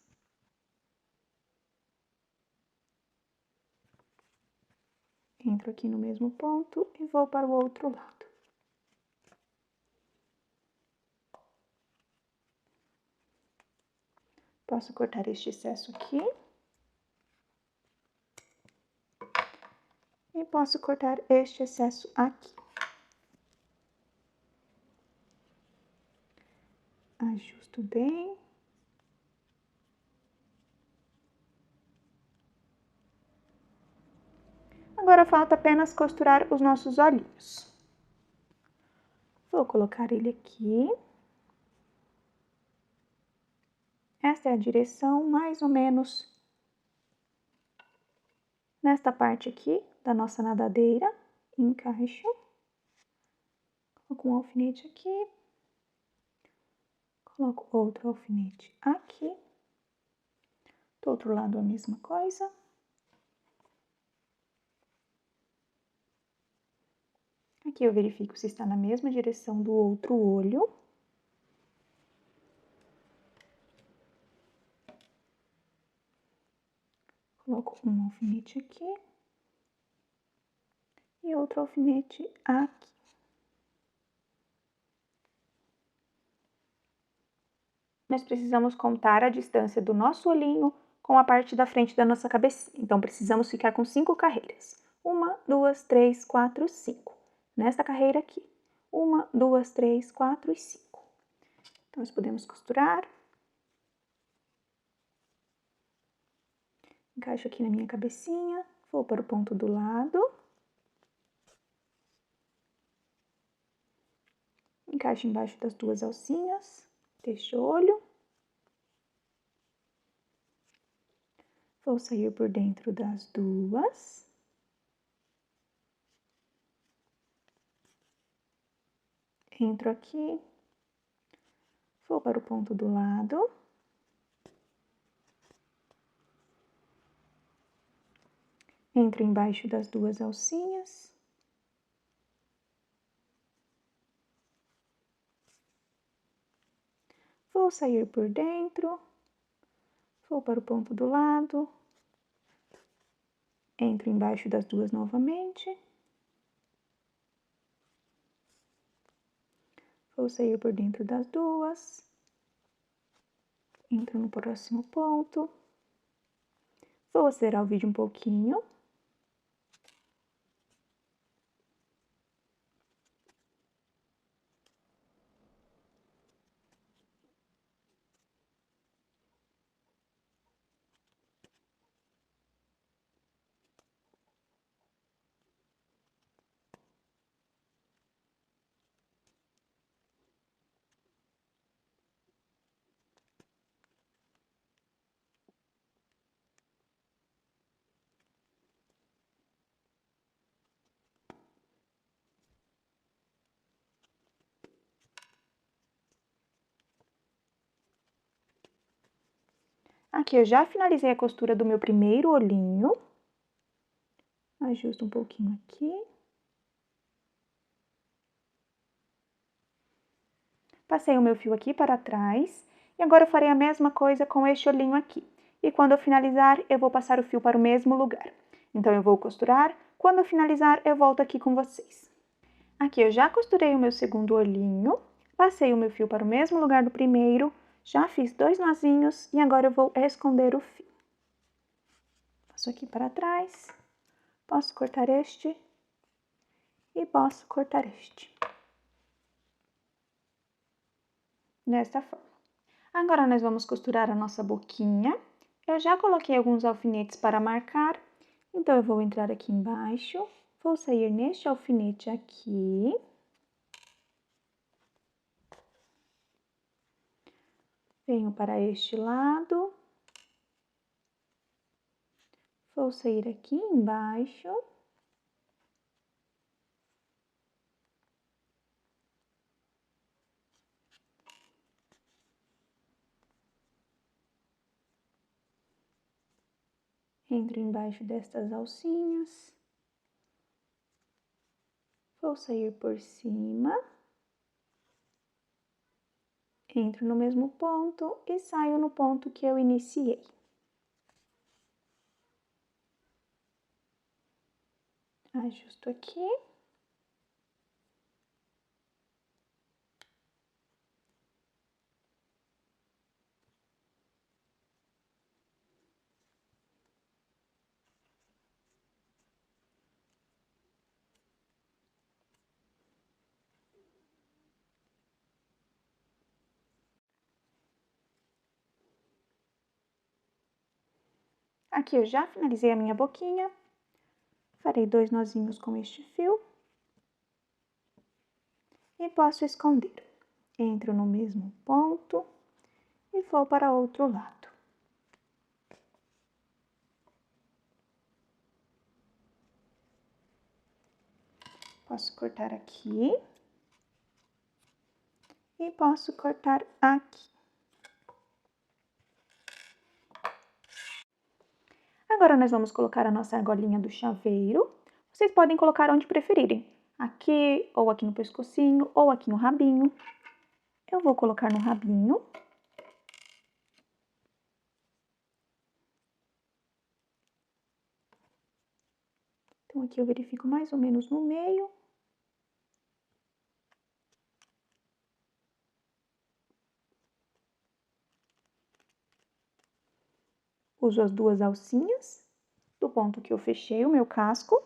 Entro aqui no mesmo ponto e vou para o outro lado. Posso cortar este excesso aqui. E posso cortar este excesso aqui. Ajusto bem. Agora falta apenas costurar os nossos olhinhos. Vou colocar ele aqui. Esta é a direção, mais ou menos nesta parte aqui da nossa nadadeira. Encaixo. Coloco um alfinete aqui. Coloco outro alfinete aqui. Do outro lado a mesma coisa. Aqui eu verifico se está na mesma direção do outro olho. Coloco um alfinete aqui. E outro alfinete aqui. Nós precisamos contar a distância do nosso olhinho com a parte da frente da nossa cabecinha. Então, precisamos ficar com 5 carreiras. 1, 2, 3, 4, 5. Nesta carreira aqui. 1, 2, 3, 4 e 5. Então, nós podemos costurar. Encaixo aqui na minha cabecinha. Vou para o ponto do lado. Encaixo embaixo das duas alcinhas deste olho. Vou sair por dentro das duas. Entro aqui. Vou para o ponto do lado. Entro embaixo das duas alcinhas. Vou sair por dentro. Vou para o ponto do lado. Entro embaixo das duas novamente. Vou sair por dentro das duas. Entro no próximo ponto. Vou acelerar o vídeo um pouquinho. Aqui eu já finalizei a costura do meu primeiro olhinho. Ajusto um pouquinho aqui. Passei o meu fio aqui para trás. E agora eu farei a mesma coisa com este olhinho aqui. E quando eu finalizar, eu vou passar o fio para o mesmo lugar. Então, eu vou costurar. Quando eu finalizar, eu volto aqui com vocês. Aqui eu já costurei o meu segundo olhinho. Passei o meu fio para o mesmo lugar do primeiro. Já fiz 2 nozinhos e agora eu vou esconder o fio. Passo aqui para trás. Posso cortar este e posso cortar este. Desta forma. Agora, nós vamos costurar a nossa boquinha. Eu já coloquei alguns alfinetes para marcar, então eu vou entrar aqui embaixo, vou sair neste alfinete aqui. Venho para este lado. Vou sair aqui embaixo. Entro embaixo destas alcinhas. Vou sair por cima. Entro no mesmo ponto e saio no ponto que eu iniciei. Ajusto aqui. Aqui eu já finalizei a minha boquinha. Farei 2 nozinhos com este fio. E posso esconder. Entro no mesmo ponto e vou para outro lado. Posso cortar aqui. E posso cortar aqui. Agora, nós vamos colocar a nossa argolinha do chaveiro. Vocês podem colocar onde preferirem. Aqui, ou aqui no pescocinho, ou aqui no rabinho. Eu vou colocar no rabinho. Então, aqui eu verifico mais ou menos no meio. Uso as 2 alcinhas do ponto que eu fechei o meu casco.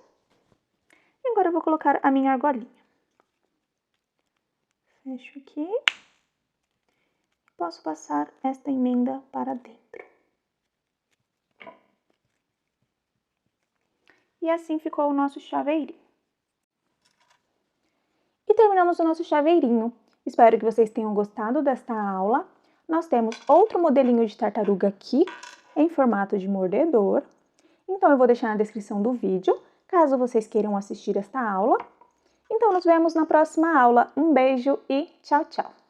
E agora eu vou colocar a minha argolinha. Fecho aqui. Posso passar esta emenda para dentro. E assim ficou o nosso chaveirinho. E terminamos o nosso chaveirinho. Espero que vocês tenham gostado desta aula. Nós temos outro modelinho de tartaruga aqui, em formato de mordedor. Então, eu vou deixar na descrição do vídeo, caso vocês queiram assistir esta aula. Então, nos vemos na próxima aula. Um beijo e tchau, tchau!